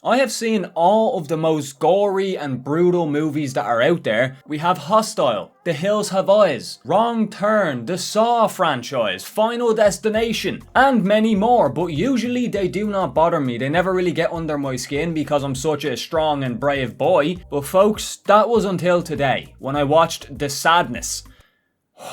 I have seen all of the most gory and brutal movies that are out there. We have Hostile, The Hills Have Eyes, Wrong Turn, the Saw franchise, Final Destination, and many more, but usually they do not bother me. They never really get under my skin because I'm such a strong and brave boy. But folks, that was until today, when I watched The Sadness.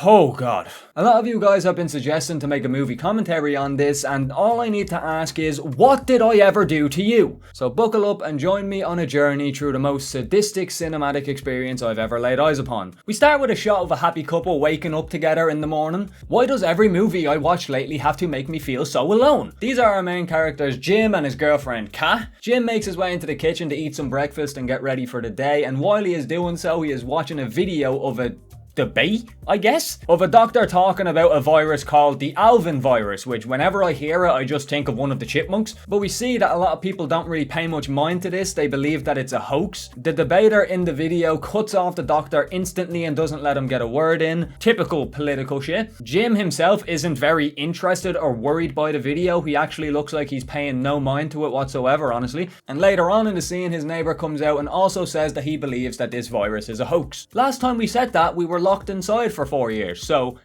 Oh god. A lot of you guys have been suggesting to make a movie commentary on this, and all I need to ask is, what did I ever do to you? So buckle up and join me on a journey through the most sadistic cinematic experience I've ever laid eyes upon. We start with a shot of a happy couple waking up together in the morning. Why does every movie I watched lately have to make me feel so alone? These are our main characters, Jim and his girlfriend Kat. Jim makes his way into the kitchen to eat some breakfast and get ready for the day, and while he is doing so, he is watching a video of a debate, I guess, of a doctor talking about a virus called the Alvin virus, which whenever I hear it, I just think of one of the chipmunks. But we see that a lot of people don't really pay much mind to this. They believe that it's a hoax. The debater in the video cuts off the doctor instantly and doesn't let him get a word in. Typical political shit. Jim himself isn't very interested or worried by the video. He actually looks like he's paying no mind to it whatsoever, honestly. And later on in the scene, his neighbor comes out and also says that he believes that this virus is a hoax. Last time we said that, we were locked inside for 4 years, so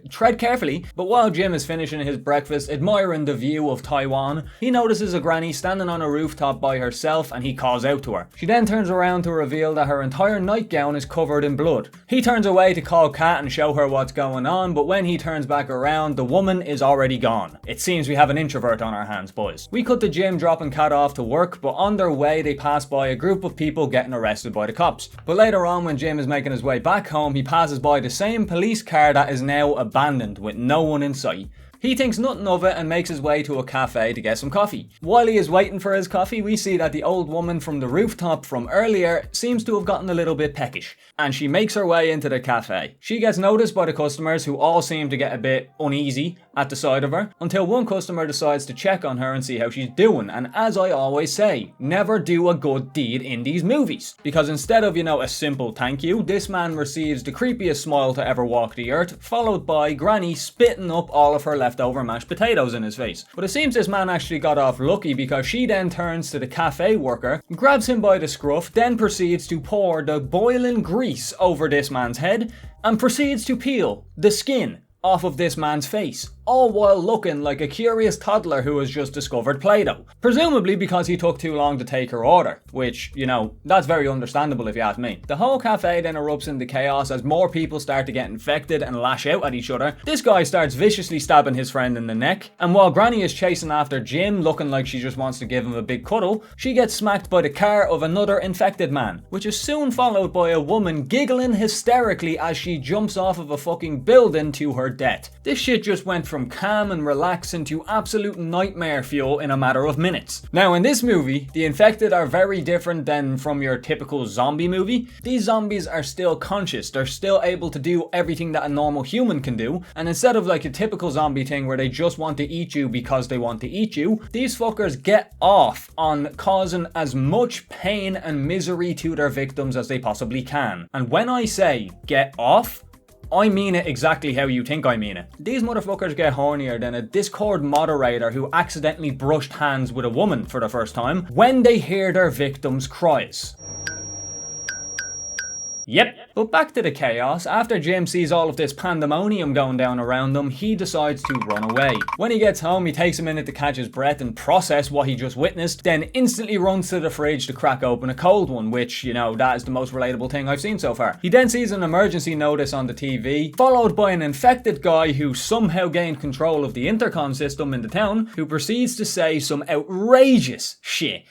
tread carefully. But while Jim is finishing his breakfast, admiring the view of Taiwan, he notices a granny standing on a rooftop by herself and he calls out to her. She then turns around to reveal that her entire nightgown is covered in blood. He turns away to call Kat and show her what's going on, but when he turns back around, the woman is already gone. It seems we have an introvert on our hands, boys. We cut to Jim dropping Kat off to work, but on their way they pass by a group of people getting arrested by the cops. But later on, when Jim is making his way back home, he passes by the same police car that is now abandoned with no one in sight. He thinks nothing of it and makes his way to a cafe to get some coffee. While he is waiting for his coffee, we see that the old woman from the rooftop from earlier seems to have gotten a little bit peckish, and she makes her way into the cafe. She gets noticed by the customers, who all seem to get a bit uneasy at the sight of her, until one customer decides to check on her and see how she's doing. And as I always say, never do a good deed in these movies, because instead of, a simple thank you, this man receives the creepiest smile to ever walk the earth, followed by Granny spitting up all of her leftover mashed potatoes in his face. But it seems this man actually got off lucky, because she then turns to the cafe worker, grabs him by the scruff, then proceeds to pour the boiling grease over this man's head and proceeds to peel the skin off of this man's face, all while looking like a curious toddler who has just discovered Play-Doh. Presumably because he took too long to take her order, which, that's very understandable if you ask me. The whole cafe then erupts into chaos as more people start to get infected and lash out at each other. This guy starts viciously stabbing his friend in the neck, and while Granny is chasing after Jim, looking like she just wants to give him a big cuddle, she gets smacked by the car of another infected man, which is soon followed by a woman giggling hysterically as she jumps off of a fucking building to her death. This shit just went from calm and relaxing to absolute nightmare fuel in a matter of minutes. Now in this movie, the infected are very different than from your typical zombie movie. These zombies are still conscious, they're still able to do everything that a normal human can do, and instead of like a typical zombie thing where they just want to eat you because they want to eat you, these fuckers get off on causing as much pain and misery to their victims as they possibly can. And when I say get off, I mean it exactly how you think I mean it. These motherfuckers get hornier than a Discord moderator who accidentally brushed hands with a woman for the first time when they hear their victims' cries. Yep. But back to the chaos. After Jim sees all of this pandemonium going down around him, he decides to run away. When he gets home, he takes a minute to catch his breath and process what he just witnessed, then instantly runs to the fridge to crack open a cold one, which, that is the most relatable thing I've seen so far. He then sees an emergency notice on the TV, followed by an infected guy who somehow gained control of the intercom system in the town, who proceeds to say some outrageous shit.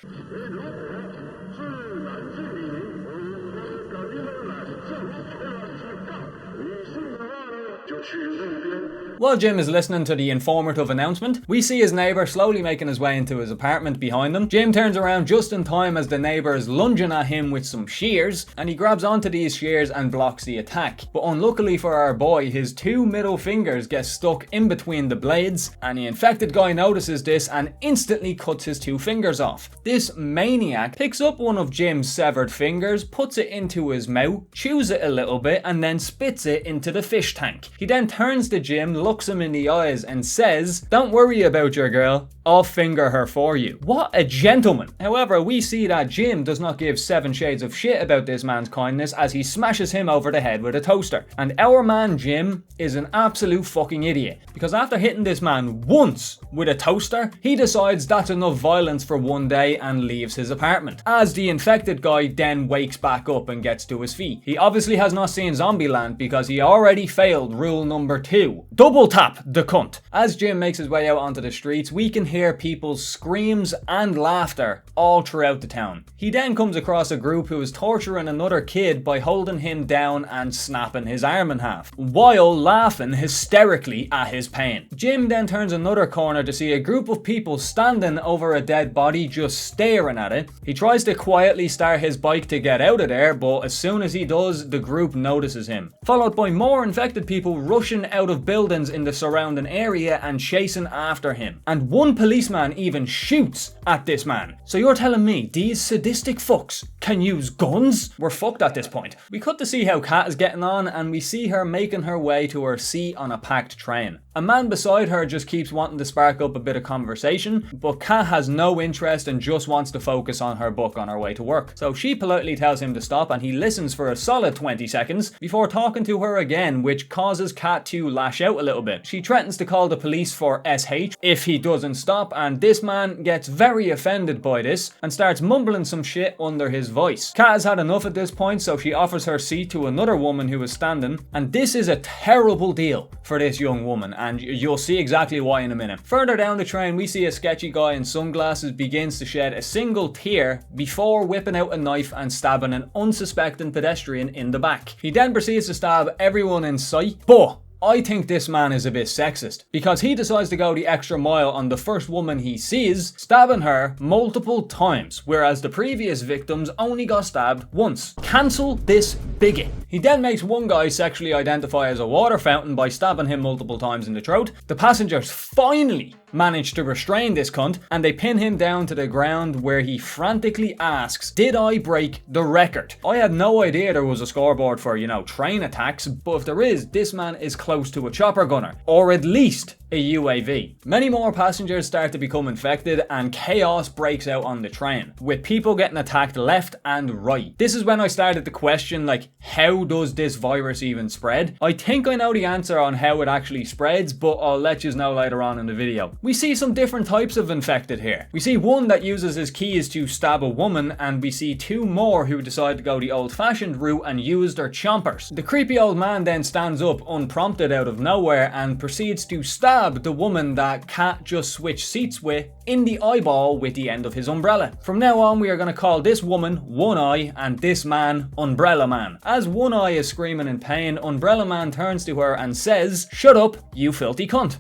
While Jim is listening to the informative announcement, we see his neighbour slowly making his way into his apartment behind him. Jim turns around just in time as the neighbour is lunging at him with some shears, and he grabs onto these shears and blocks the attack. But unluckily for our boy, his two middle fingers get stuck in between the blades, and the infected guy notices this and instantly cuts his two fingers off. This maniac picks up one of Jim's severed fingers, puts it into his mouth, chews it a little bit, and then spits it into the fish tank. He then turns to Jim, looks him in the eyes and says, "Don't worry about your girl, I'll finger her for you." What a gentleman. However, we see that Jim does not give 7 shades of shit about this man's kindness as he smashes him over the head with a toaster. And our man Jim is an absolute fucking idiot, because after hitting this man once with a toaster, he decides that's enough violence for one day and leaves his apartment. As the infected guy then wakes back up and gets to his feet. He obviously has not seen Zombieland because he already failed rule number 2. Double tap the cunt. As Jim makes his way out onto the streets, we can hear people's screams and laughter all throughout the town. He then comes across a group who is torturing another kid by holding him down and snapping his arm in half, while laughing hysterically at his pain. Jim then turns another corner to see a group of people standing over a dead body just staring at it. He tries to quietly start his bike to get out of there, but as soon as he does, the group notices him, followed by more infected people rushing out of buildings in the surrounding area and chasing after him. And one policeman even shoots at this man. So you're telling me these sadistic fucks can use guns? We're fucked at this point. We cut to see how Kat is getting on, and we see her making her way to her seat on a packed train. A man beside her just keeps wanting to spark up a bit of conversation, but Kat has no interest and just wants to focus on her book on her way to work. So she politely tells him to stop, and he listens for a solid 20 seconds before talking to her again, which causes Kat to lash out a little bit. She threatens to call the police for SH if he doesn't stop, and this man gets very offended by this and starts mumbling some shit under his voice. Kat has had enough at this point, so she offers her seat to another woman who is standing, and this is a terrible deal for this young woman, and you'll see exactly why in a minute. Further down the train, we see a sketchy guy in sunglasses begins to shed a single tear before whipping out a knife and stabbing an unsuspecting pedestrian in the back. He then proceeds to stab everyone in sight, but I think this man is a bit sexist, because he decides to go the extra mile on the first woman he sees, stabbing her multiple times, whereas the previous victims only got stabbed once. Cancel this bigot. He then makes one guy sexually identify as a water fountain by stabbing him multiple times in the throat. The passengers finally manage to restrain this cunt, and they pin him down to the ground where he frantically asks, "Did I break the record?" I had no idea there was a scoreboard for, train attacks, but if there is, this man is close to a chopper gunner, or at least a UAV. Many more passengers start to become infected and chaos breaks out on the train, with people getting attacked left and right. This is when I started to question, how does this virus even spread? I think I know the answer on how it actually spreads, but I'll let you know later on in the video. We see some different types of infected here. We see one that uses his keys to stab a woman, and we see 2 more who decide to go the old-fashioned route and use their chompers. The creepy old man then stands up unprompted out of nowhere and proceeds to stab the woman that Kat just switched seats with in the eyeball with the end of his umbrella. From now on, we are going to call this woman One Eye and this man Umbrella Man. As One Eye is screaming in pain, Umbrella Man turns to her and says, "Shut up, you filthy cunt."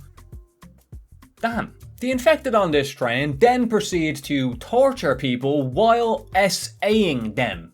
Damn. The infected on this train then proceed to torture people while SAing them.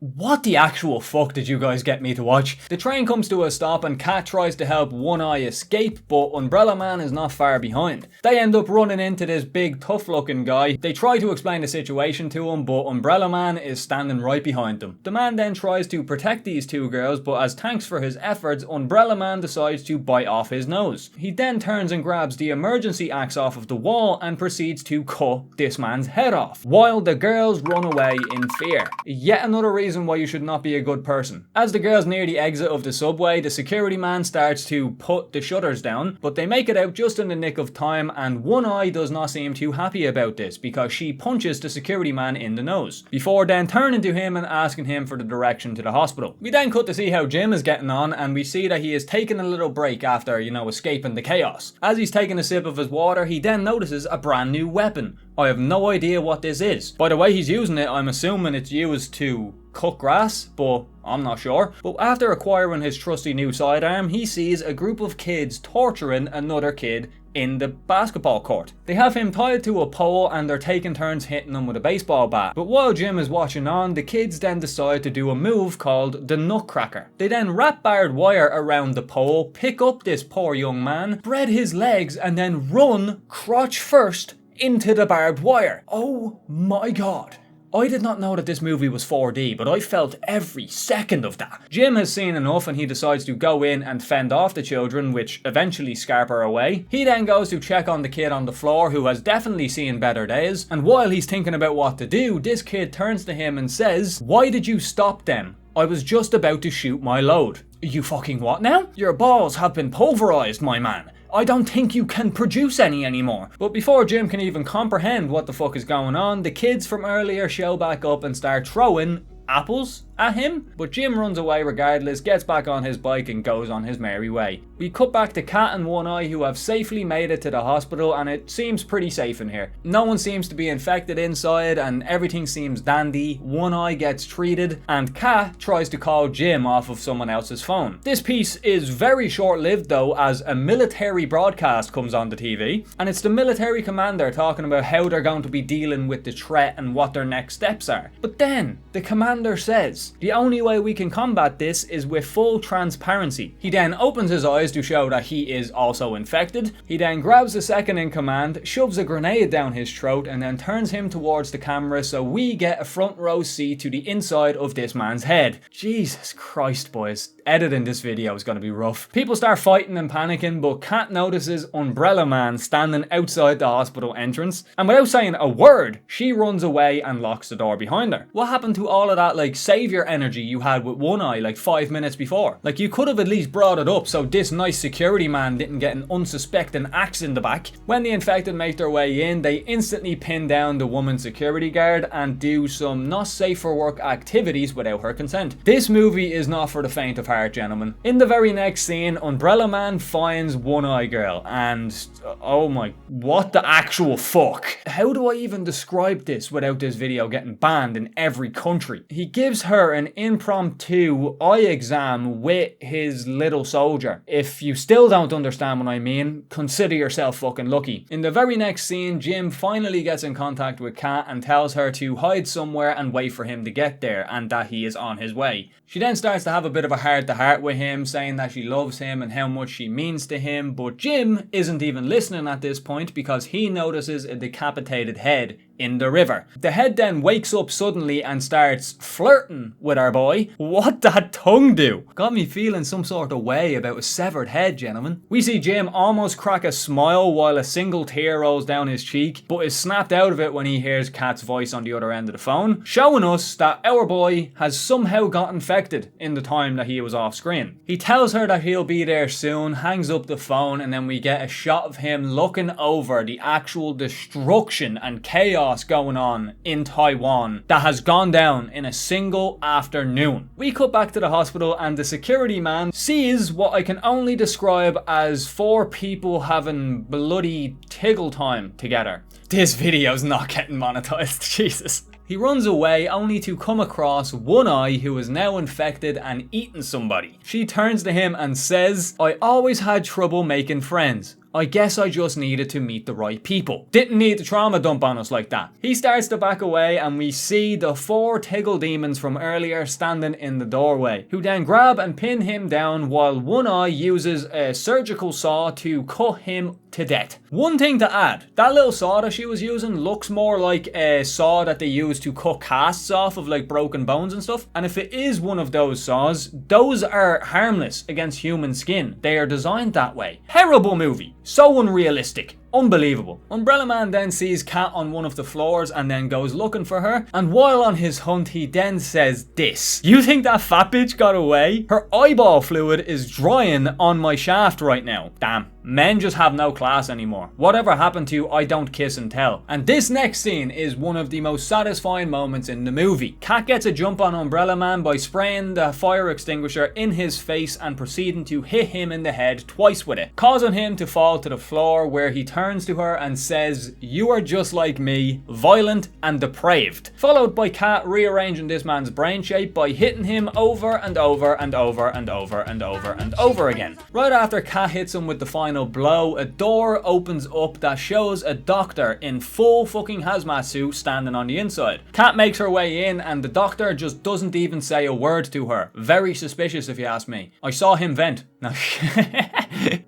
What the actual fuck did you guys get me to watch? The train comes to a stop and Kat tries to help One Eye escape, but Umbrella Man is not far behind. They end up running into this big tough looking guy. They try to explain the situation to him, but Umbrella Man is standing right behind them. The man then tries to protect these 2 girls, but as thanks for his efforts, Umbrella Man decides to bite off his nose. He then turns and grabs the emergency axe off of the wall and proceeds to cut this man's head off, while the girls run away in fear. Yet another reason why you should not be a good person. As the girls near the exit of the subway, the security man starts to put the shutters down, but they make it out just in the nick of time, and One Eye does not seem too happy about this because she punches the security man in the nose, before then turning to him and asking him for the direction to the hospital. We then cut to see how Jim is getting on, and we see that he is taking a little break after, escaping the chaos. As he's taking a sip of his water, he then notices a brand new weapon. I have no idea what this is. By the way he's using it, I'm assuming it's used to cut grass, but I'm not sure. But after acquiring his trusty new sidearm, he sees a group of kids torturing another kid in the basketball court. They have him tied to a pole and they're taking turns hitting him with a baseball bat. But while Jim is watching on, the kids then decide to do a move called the Nutcracker. They then wrap barbed wire around the pole, pick up this poor young man, spread his legs, and then run crotch first into the barbed wire. Oh my god. I did not know that this movie was 4D, but I felt every second of that. Jim has seen enough and he decides to go in and fend off the children, which eventually scarper away. He then goes to check on the kid on the floor who has definitely seen better days, and while he's thinking about what to do, this kid turns to him and says, "Why did you stop them? I was just about to shoot my load." "You fucking what now? Your balls have been pulverized, my man. I don't think you can produce any anymore." But before Jim can even comprehend what the fuck is going on, the kids from earlier show back up and start throwing apples at him, but Jim runs away regardless, gets back on his bike and goes on his merry way. We cut back to Kat and One Eye, who have safely made it to the hospital, and it seems pretty safe in here. No one seems to be infected inside and everything seems dandy. One Eye gets treated and Kat tries to call Jim off of someone else's phone. This piece is very short-lived though, as a military broadcast comes on the TV, and it's the military commander talking about how they're going to be dealing with the threat and what their next steps are. But then the commander says, "The only way we can combat this is with full transparency." He then opens his eyes to show that he is also infected. He then grabs the second in command, shoves a grenade down his throat, and then turns him towards the camera so we get a front row seat to the inside of this man's head. Jesus Christ, boys. Editing this video is going to be rough. People start fighting and panicking, but Kat notices Umbrella Man standing outside the hospital entrance, and without saying a word, she runs away and locks the door behind her. What happened to all of that like savior energy you had with One Eye like 5 minutes before? Like, you could have at least brought it up so this nice security man didn't get an unsuspecting axe in the back. When the infected make their way in, they instantly pin down the woman's security guard and do some not safe for work activities without her consent. This movie is not for the faint of heart, gentlemen. In the very next scene, Umbrella Man finds One Eye Girl and oh my, what the actual fuck? How do I even describe this without this video getting banned in every country? He gives her an impromptu eye exam with his little soldier. If you still don't understand what I mean, consider yourself fucking lucky. In the very next scene, Jim finally gets in contact with Kat and tells her to hide somewhere and wait for him to get there and that he is on his way. She then starts to have a bit of a heart-to-heart with him, saying that she loves him and how much she means to him, but Jim isn't even listening at this point because he notices a decapitated head in the river. The head then wakes up suddenly and starts flirting with our boy. What that tongue do? Got me feeling some sort of way about a severed head, gentlemen. We see Jim almost crack a smile while a single tear rolls down his cheek, but is snapped out of it when he hears Kat's voice on the other end of the phone, showing us that our boy has somehow got infected in the time that he was off screen. He tells her that he'll be there soon, hangs up the phone, and then we get a shot of him looking over the actual destruction and chaos going on in Taiwan that has gone down in a single afternoon. We cut back to the hospital and the security man sees what I can only describe as 4 people having bloody tiggle time together. This video's not getting monetized, Jesus. He runs away only to come across One Eye, who is now infected and eating somebody. She turns to him and says, "I always had trouble making friends. I guess I just needed to meet the right people." Didn't need to trauma dump on us like that. He starts to back away and we see the 4 Tiggle demons from earlier standing in the doorway, who then grab and pin him down while One Eye uses a surgical saw to cut him to death. One thing to add, that little saw that she was using looks more like a saw that they use to cut casts off of like broken bones and stuff, and if it is one of those saws, those are harmless against human skin. They are designed that way. Terrible movie. So unrealistic. Unbelievable. Umbrella Man then sees Kat on one of the floors and then goes looking for her, and while on his hunt he then says this: "You think that fat bitch got away? Her eyeball fluid is drying on my shaft right now." Damn. Men just have no class anymore. Whatever happened to I don't kiss and tell? And this next scene is one of the most satisfying moments in the movie. Kat gets a jump on Umbrella Man by spraying the fire extinguisher in his face and proceeding to hit him in the head twice with it, causing him to fall to the floor, where he turns to her and says, "You are just like me, violent and depraved," followed by Kat rearranging this man's brain shape by hitting him over and over and over and over and over and over again. Right after Kat hits him with the final blow, a door opens up that shows a doctor in full fucking hazmat suit standing on the inside. Kat makes her way in and the doctor just doesn't even say a word to her. Very suspicious if you ask me. I saw him vent. No.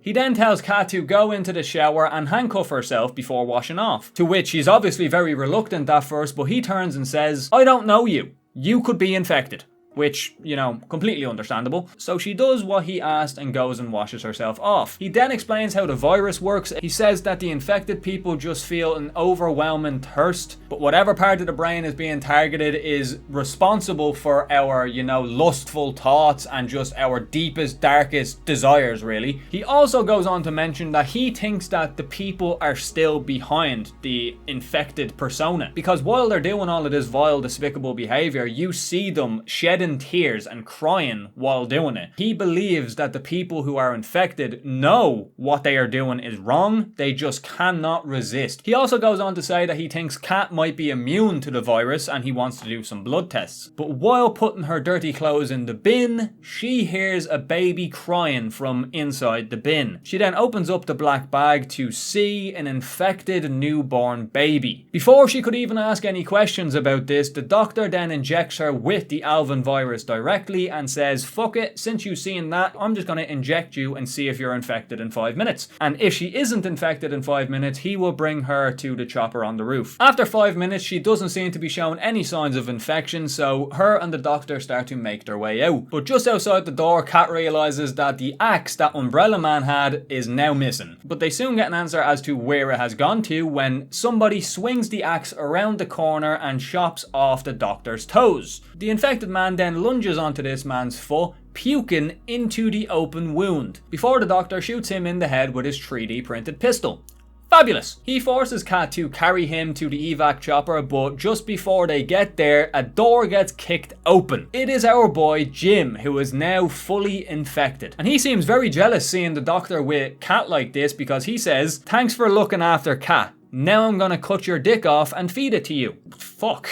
He then tells Kat to go into the shower and handcuff herself before washing off, to which she's obviously very reluctant at first, but he turns and says, "I don't know you. You could be infected." Which, you know, completely understandable. So she does what he asked and goes and washes herself off. He then explains how the virus works. He says that the infected people just feel an overwhelming thirst, but whatever part of the brain is being targeted is responsible for our, you know, lustful thoughts and just our deepest, darkest desires, really. He also goes on to mention that he thinks that the people are still behind the infected persona, because while they're doing all of this vile, despicable behavior, you see them shedding tears and crying while doing it. He believes that the people who are infected know what they are doing is wrong, they just cannot resist. He also goes on to say that he thinks Kat might be immune to the virus and he wants to do some blood tests. But while putting her dirty clothes in the bin, she hears a baby crying from inside the bin. She then opens up the black bag to see an infected newborn baby. Before she could even ask any questions about this, the doctor then injects her with the Alvin virus directly and says, "Fuck it, since you've seen that, I'm just going to inject you and see if you're infected in 5 minutes. And if she isn't infected in 5 minutes, he will bring her to the chopper on the roof." After 5 minutes, she doesn't seem to be showing any signs of infection, so her and the doctor start to make their way out. But just outside the door, Kat realizes that the axe that Umbrella Man had is now missing. But they soon get an answer as to where it has gone to when somebody swings the axe around the corner and chops off the doctor's toes. The infected man then lunges onto this man's foot, puking into the open wound, before the doctor shoots him in the head with his 3D printed pistol. Fabulous! He forces Kat to carry him to the evac chopper, but just before they get there, a door gets kicked open. It is our boy Jim, who is now fully infected. And he seems very jealous seeing the doctor with Kat like this, because he says, "Thanks for looking after Kat. Now I'm gonna cut your dick off and feed it to you." Fuck.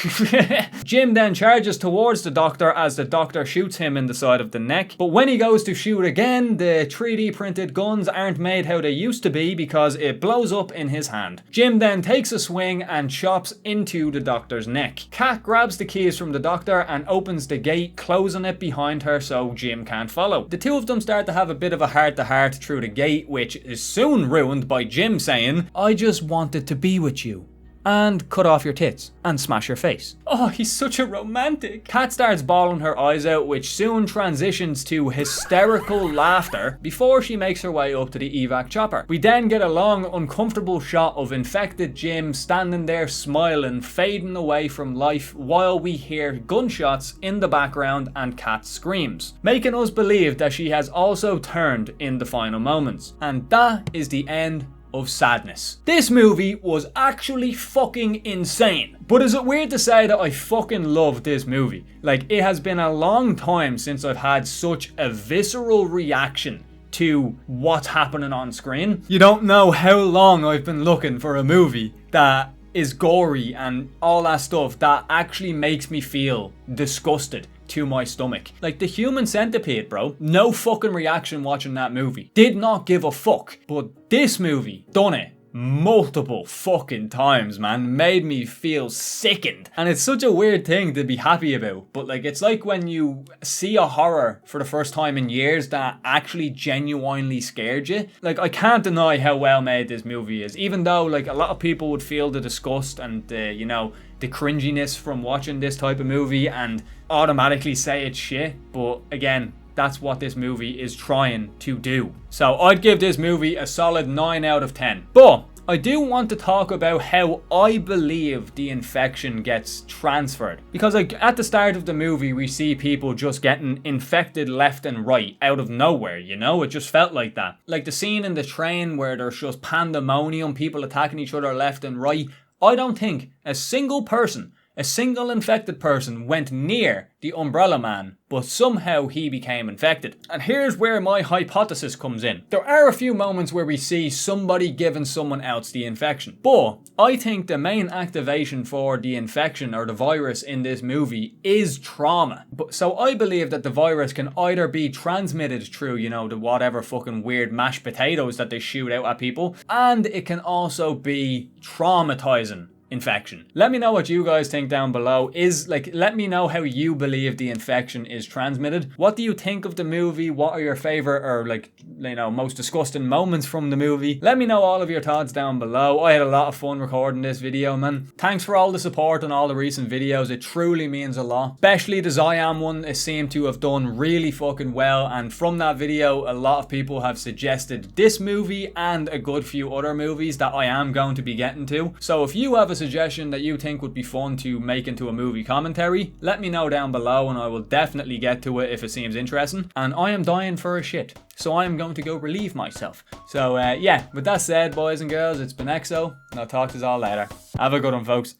Jim then charges towards the doctor as the doctor shoots him in the side of the neck. But when he goes to shoot again, the 3D printed guns aren't made how they used to be because it blows up in his hand. Jim then takes a swing and chops into the doctor's neck. Kat grabs the keys from the doctor and opens the gate, closing it behind her so Jim can't follow. The two of them start to have a bit of a heart-to-heart through the gate, which is soon ruined by Jim saying, "I just wanted to be with you," and cut off your tits and smash your face. Oh, he's such a romantic. Kat starts bawling her eyes out, which soon transitions to hysterical laughter before she makes her way up to the evac chopper. We then get a long, uncomfortable shot of infected Jim standing there smiling, fading away from life, while we hear gunshots in the background and Kat screams, making us believe that she has also turned in the final moments. And that is the end of Sadness. This movie was actually fucking insane. But is it weird to say that I fucking love this movie? Like, it has been a long time since I've had such a visceral reaction to what's happening on screen. You don't know how long I've been looking for a movie that is gory and all that stuff that actually makes me feel disgusted to my stomach. Like the Human Centipede, bro. No fucking reaction watching that movie. Did not give a fuck. But this movie done it multiple fucking times, man. Made me feel sickened. And it's such a weird thing to be happy about. But like, it's like when you see a horror for the first time in years that actually genuinely scared you. Like, I can't deny how well made this movie is. Even though like a lot of people would feel the disgust and you know, the cringiness from watching this type of movie and automatically say it's shit. But again, that's what this movie is trying to do. So I'd give this movie a solid 9 out of 10. But I do want to talk about how I believe the infection gets transferred. Because like at the start of the movie, we see people just getting infected left and right out of nowhere, you know? It just felt like that. Like the scene in the train where there's just pandemonium, people attacking each other left and right. I don't think a single person, a single infected person went near the Umbrella Man, but somehow he became infected. And here's where my hypothesis comes in. There are a few moments where we see somebody giving someone else the infection, but I think the main activation for the infection or the virus in this movie is trauma. So I believe that the virus can either be transmitted through, you know, the whatever fucking weird mashed potatoes that they shoot out at people, and it can also be traumatizing infection. Let me know what you guys think down below. Let me know how you believe the infection is transmitted. What do you think of the movie? What are your favorite or most disgusting moments from the movie? Let me know all of your thoughts down below. I had a lot of fun recording this video, man. Thanks for all the support on all the recent videos. It truly means a lot. Especially the Zion one, it seemed to have done really fucking well, and from that video a lot of people have suggested this movie and a good few other movies that I am going to be getting to. So if you have a suggestion that you think would be fun to make into a movie commentary, let me know down below and I will definitely get to it if it seems interesting. And I am dying for a shit, so I am going to go relieve myself. So yeah, with that said, boys and girls, it's been EXO, and I'll talk to you all later. Have a good one, folks.